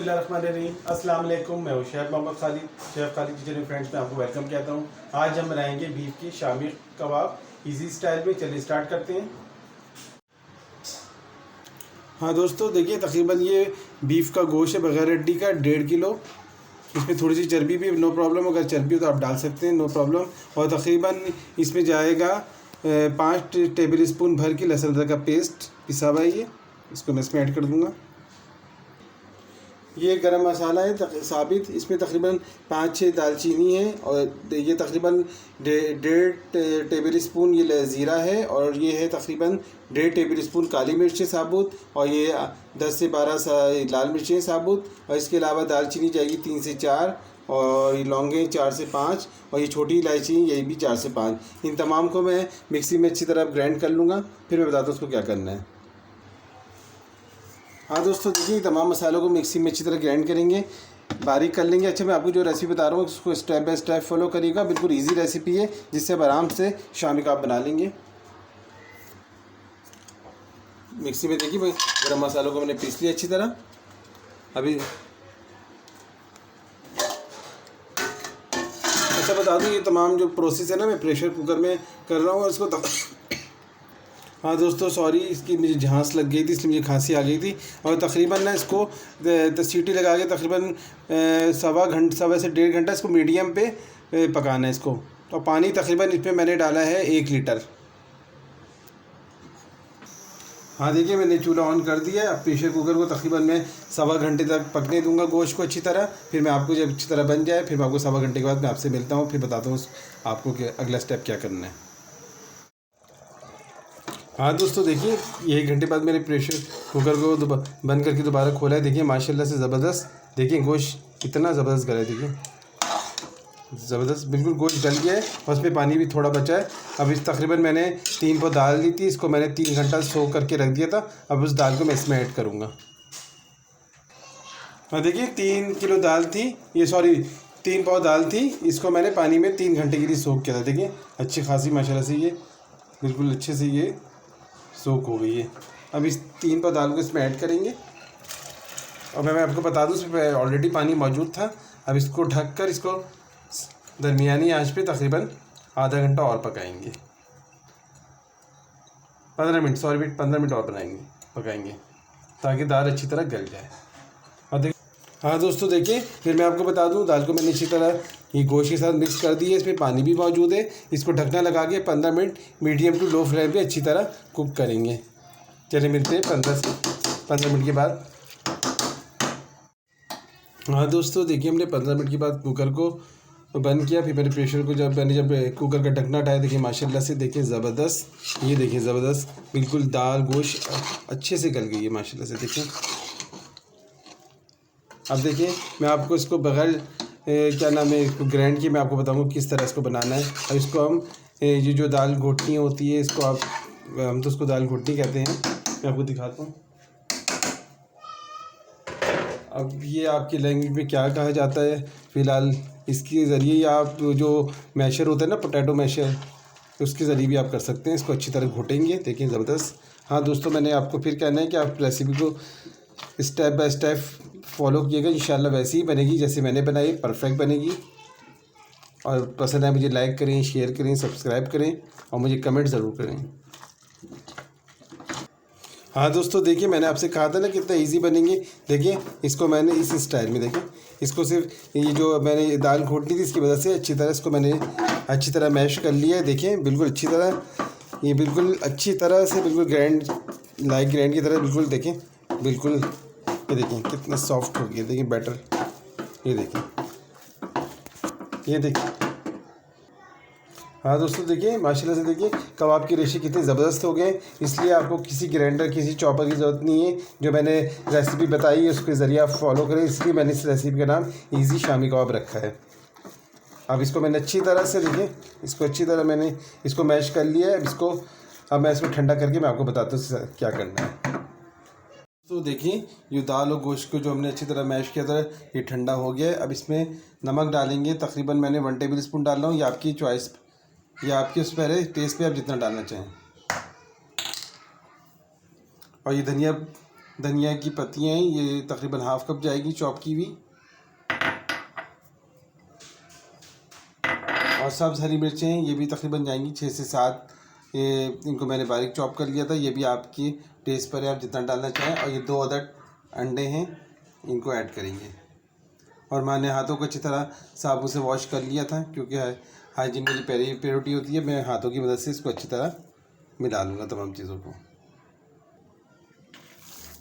बिस्मिल्लाहिर्रहमानिर्रहीम। अस्सलाम वालेकुम। मैं हूं chef Mohammad Khalid, chef Khalid kitchen में फ्रेंड्स में आपको वेलकम कहता हूं। आज हम बनाएंगे बीफ की शामी कबाब इजी स्टाइल में। चलिए स्टार्ट करते हैं। हाँ दोस्तों, देखिए तकरीबन ये बीफ का गोश्त है बग़ैर हड्डी का 1.5 किलो। इसमें थोड़ी सी चर्बी भी नो प्रॉब्लम, अगर चर्बी हो तो आप डाल सकते हैं, नो प्रॉब्लम। और तकरीबन इसमें जाएगा 5 टेबल स्पून भर के लहसुन अदरक का पेस्ट पिसा हुआ है। ये इसको मैं इसमें ऐड कर दूँगा। ये गरम मसाला है साबित, इसमें तकरीबन 5-6 दालचीनी है और ये तकरीबन 1.5 टेबल स्पून ये ज़ीरा है और ये है तकरीबन 1.5 टेबल स्पून काली मिर्चें साबुत और ये 10 से 12 लाल मिर्चें साबुत। और इसके अलावा दालचीनी जाएगी 3 से 4 और ये लौंगे 4 से 5 और ये छोटी इलायची यही भी 4 से 5। इन तमाम को मैं मिक्सी में अच्छी तरह ग्राइंड कर लूँगा, फिर मैं बताता हूँ उसको क्या करना है। हाँ दोस्तों, देखिए तमाम मसालों को मिक्सी में अच्छी तरह ग्राइंड करेंगे, बारीक कर लेंगे। अच्छा, मैं आपको जो रेसिपी बता रहा हूँ उसको स्टेप बाय स्टेप फॉलो करिएगा। बिल्कुल इजी रेसिपी है जिससे आप आराम से शामी कबाब बना लेंगे। मिक्सी में देखिए गरम मसालों को मैंने पीस लिया अच्छी तरह। अभी अच्छा बता दूँ, ये तमाम जो प्रोसेस है ना मैं प्रेशर कुकर में कर रहा हूँ और इसको हाँ दोस्तों सॉरी, इसकी मुझे झांस लग गई थी इसलिए मुझे खांसी आ गई थी। और तकरीबन ना इसको सीटी लगा के तकरीबन सवा से 1.5 घंटा इसको मीडियम पे पकाना है इसको। और पानी तकरीबन इसमें मैंने डाला है 1 लीटर। हाँ देखिए मैंने चूल्हा ऑन कर दिया है। अब प्रेशर कुकर को तकरीबन मैं सवा घंटे तक पकने दूंगा गोश्त को अच्छी तरह। फिर मैं आपको जब अच्छी तरह बन जाए फिर मैं आपको सवा घंटे के बाद मैं आपसे मिलता हूँ, फिर बताता हूँ आपको कि अगला स्टेप क्या करना है। हाँ दोस्तों, देखिए ये 1 घंटे बाद मेरे प्रेशर कुकर को बंद करके दोबारा खोला है। देखिए माशाल्लाह से ज़बरदस्त, देखिए गोश्त इतना ज़बरदस्त गला है, देखिए ज़बरदस्त बिल्कुल गोश्त गल गया है और उसमें पानी भी थोड़ा बचा है। अब इस तकरीबन मैंने 3 पाव दाल ली थी, इसको मैंने 3 घंटा सोक करके रख दिया था। अब उस दाल को मैं इसमें ऐड करूँगा। हाँ देखिए 3 किलो दाल थी, ये सॉरी 3 पाव दाल थी, इसको मैंने पानी में 3 घंटे के लिए सोक किया था। देखिए अच्छी खासी माशाल्लाह से ये बिल्कुल अच्छे से ये सोक हो गई है। अब इस 3 पाव दाल को इसमें ऐड करेंगे और मैं आपको बता दूं इसमें ऑलरेडी पानी मौजूद था। अब इसको ढककर इसको दरमियानी आंच पे तकरीबन आधा घंटा और पकाएंगे। 15 मिनट और पकाएंगे ताकि दाल अच्छी तरह गल जाए। और हाँ दोस्तों, देखिए फिर मैं आपको बता दूं दाल को मैंने अच्छी तरह ये गोश्त के साथ मिक्स कर दी है, इसमें पानी भी मौजूद है। इसको ढकना लगा के 15 minute medium to low flame पे अच्छी तरह कुक करेंगे। चलिए मिलते हैं 15 मिनट के बाद। हाँ दोस्तों, देखिए हमने 15 मिनट के बाद कुकर को बंद किया। फिर मैंने प्रेशर को जब कुकर का ढकना हटाया, देखिए माशाल्लाह से देखिए ज़बरदस्त, ये देखिए ज़बरदस्त बिल्कुल दाल गोश्त अच्छे से गल गई है माशाल्लाह से। देखिए अब देखिए मैं आपको इसको बगैर क्या नाम है इसको ग्राइंड किए मैं आपको बताऊंगा किस तरह इसको बनाना है। अब इसको हम ये जो दाल घोटनी होती है इसको हम तो उसको दाल घोटनी कहते हैं। मैं आपको दिखाता हूँ अब ये आपकी लैंग्वेज में क्या कहा जाता है। फ़िलहाल इसके ज़रिए आप जो मैशर होता है ना, पोटैटो मैशर, उसके ज़रिए भी आप कर सकते हैं। इसको अच्छी तरह घोटेंगे, देखिए ज़बरदस्त। हाँ दोस्तों, मैंने आपको फिर कहना है कि आप रेसिपी को स्टेप बाय स्टेप फॉलो किएगा, इंशाल्लाह वैसे ही बनेगी जैसे मैंने बनाई, परफेक्ट बनेगी। और पसंद आए मुझे लाइक करें, शेयर करें, सब्सक्राइब करें और मुझे कमेंट ज़रूर करें। हाँ दोस्तों, देखिए मैंने आपसे कहा था ना कितना इजी बनेंगे। देखिए इसको मैंने इस स्टाइल में, देखिए इसको सिर्फ ये जो मैंने दाल घोटनी थी इसकी वजह से अच्छी तरह इसको मैंने अच्छी तरह मैश कर लिया है। देखिए बिल्कुल अच्छी तरह, ये बिल्कुल अच्छी तरह से बिल्कुल ग्राइंड की तरह बिल्कुल, देखिए बिल्कुल ये देखिए कितना सॉफ्ट हो गया, देखिए बैटर, ये देखिए। हाँ दोस्तों, देखिए माशाल्लाह से देखिए कबाब की रेशे कितने ज़बरदस्त हो गए। इसलिए आपको किसी ग्राइंडर किसी चॉपर की ज़रूरत नहीं है। जो मैंने रेसिपी बताई है उसके ज़रिए आप फॉलो करें, इसलिए मैंने इस रेसिपी का नाम इजी शामी कबाब रखा है। अब इसको मैंने अच्छी तरह से, देखिए इसको अच्छी तरह मैंने इसको मैश कर लिया है। अब मैं इसको ठंडा करके मैं आपको बताता हूँ क्या करना है। तो देखिए ये दाल और गोश्त को जो हमने अच्छी तरह मैश किया था ये ठंडा हो गया है। अब इसमें नमक डालेंगे, तकरीबन मैंने 1 टेबल स्पून डाल रहा हूँ, ये आपकी चॉइस, ये आपके उस पर टेस्ट पे आप जितना डालना चाहें। और ये धनिया धनिया की पत्तियाँ हैं, ये तकरीबन हाफ कप जाएगी चॉप की हुई। और सब्ज़ हरी मिर्चें हैं, ये भी तकरीबन जाएंगी 6 से 7। ये इनको मैंने बारीक चॉप कर लिया था। ये भी आपकी टेस्ट पर है, आप जितना डालना चाहें। और ये 2 अदद अंडे हैं, इनको ऐड करेंगे। और मैंने हाथों को अच्छी तरह साबुन से वॉश कर लिया था, क्योंकि हाइजीन मेरी प्रायोरिटी होती है। मैं हाथों की मदद से इसको अच्छी तरह मिला लूँगा तमाम चीज़ों को।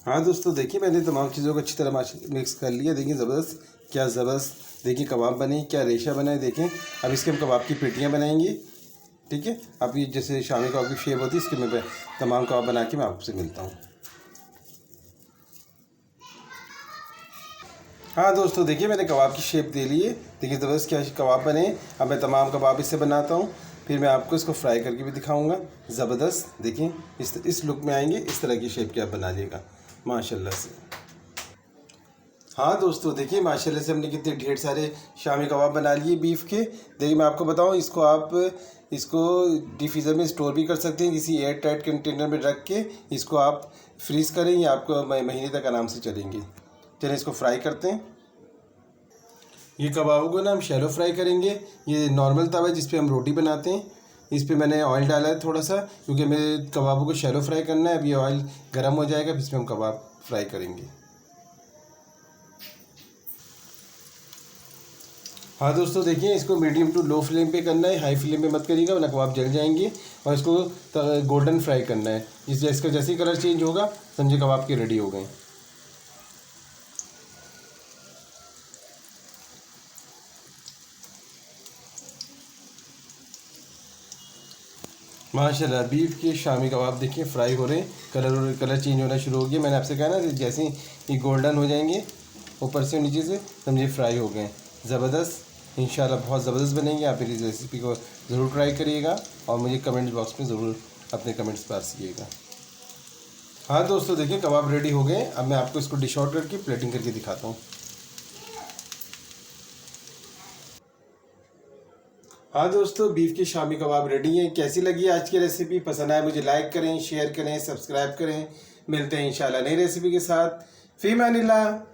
हाँ दोस्तों, देखिए मैंने तमाम चीज़ों को अच्छी तरह मिक्स कर लिया। देखिए ज़बरदस्त, क्या ज़बरदस्त देखिए कबाब बने, क्या रेशा बना है। देखें अब इसके हम कबाब की पेटियाँ बनाएंगे। ठीक है, अब ये जैसे शामी कबाब की शेप होती है, इसके मैं तमाम कबाब बना के मैं आपसे मिलता हूँ। हाँ दोस्तों, देखिए मैंने कबाब की शेप दे ली है। देखिए ज़बरदस्त क्या कबाब बने। अब मैं तमाम कबाब इससे बनाता हूँ, फिर मैं आपको इसको फ्राई करके भी दिखाऊंगा। ज़बरदस्त देखिए इस लुक में आएंगे, इस तरह की शेप की आप बना लीजिएगा माशाल्लाह से। हाँ दोस्तों, देखिए माशाल्लाह से हमने कितने ढेर सारे शामी कबाब बना लिए बीफ के। देखिए मैं आपको बताऊँ, इसको डीप फ्रीज़र में स्टोर भी कर सकते हैं, किसी एयर टाइट कंटेनर में रख के इसको आप फ्रीज़ करें, ये आपको महीने तक आराम से चलेंगे। चलिए इसको फ्राई करते हैं। ये कबाबों को ना हम शैलो फ्राई करेंगे। ये नॉर्मल तवा है जिस पे हम रोटी बनाते हैं, इस पे मैंने ऑयल डाला है थोड़ा सा, क्योंकि मेरे कबाबों को शैलो फ्राई करना है। अब ये ऑयल गर्म हो जाएगा, इसमें हम कबाब फ्राई करेंगे। हाँ दोस्तों, देखिए इसको मीडियम टू लो फ्लेम पे करना है, हाई फ्लेम पे मत करिएगा वरना कबाब जल जाएंगे। और इसको गोल्डन फ्राई करना है। इसका जैसे ही कलर चेंज होगा समझे कबाब के रेडी हो गए। माशाल्लाह बीफ के शामी कबाब देखिए फ्राई हो रहे हैं, कलर चेंज होना शुरू हो गया। मैंने आपसे कहा ना जैसे ही गोल्डन हो जाएंगे ऊपर से नीचे से समझिए फ्राई हो गए। ज़बरदस्त, इंशाल्लाह बहुत ज़बरदस्त बनेंगे। आप मेरी रेसिपी को ज़रूर ट्राई करिएगा और मुझे कमेंट बॉक्स में ज़रूर अपने कमेंट्स पास कीजिएगा। हाँ दोस्तों, देखिए कबाब रेडी हो गए। अब मैं आपको इसको डिश आउट करके प्लेटिंग करके दिखाता हूँ। हाँ दोस्तों, बीफ के शामी कबाब रेडी हैं। कैसी लगी आज की रेसिपी? पसंद आए मुझे लाइक करें, शेयर करें, सब्सक्राइब करें। मिलते हैं इंशाल्लाह नई रेसिपी के साथ। फ़ी अमानिल्लाह।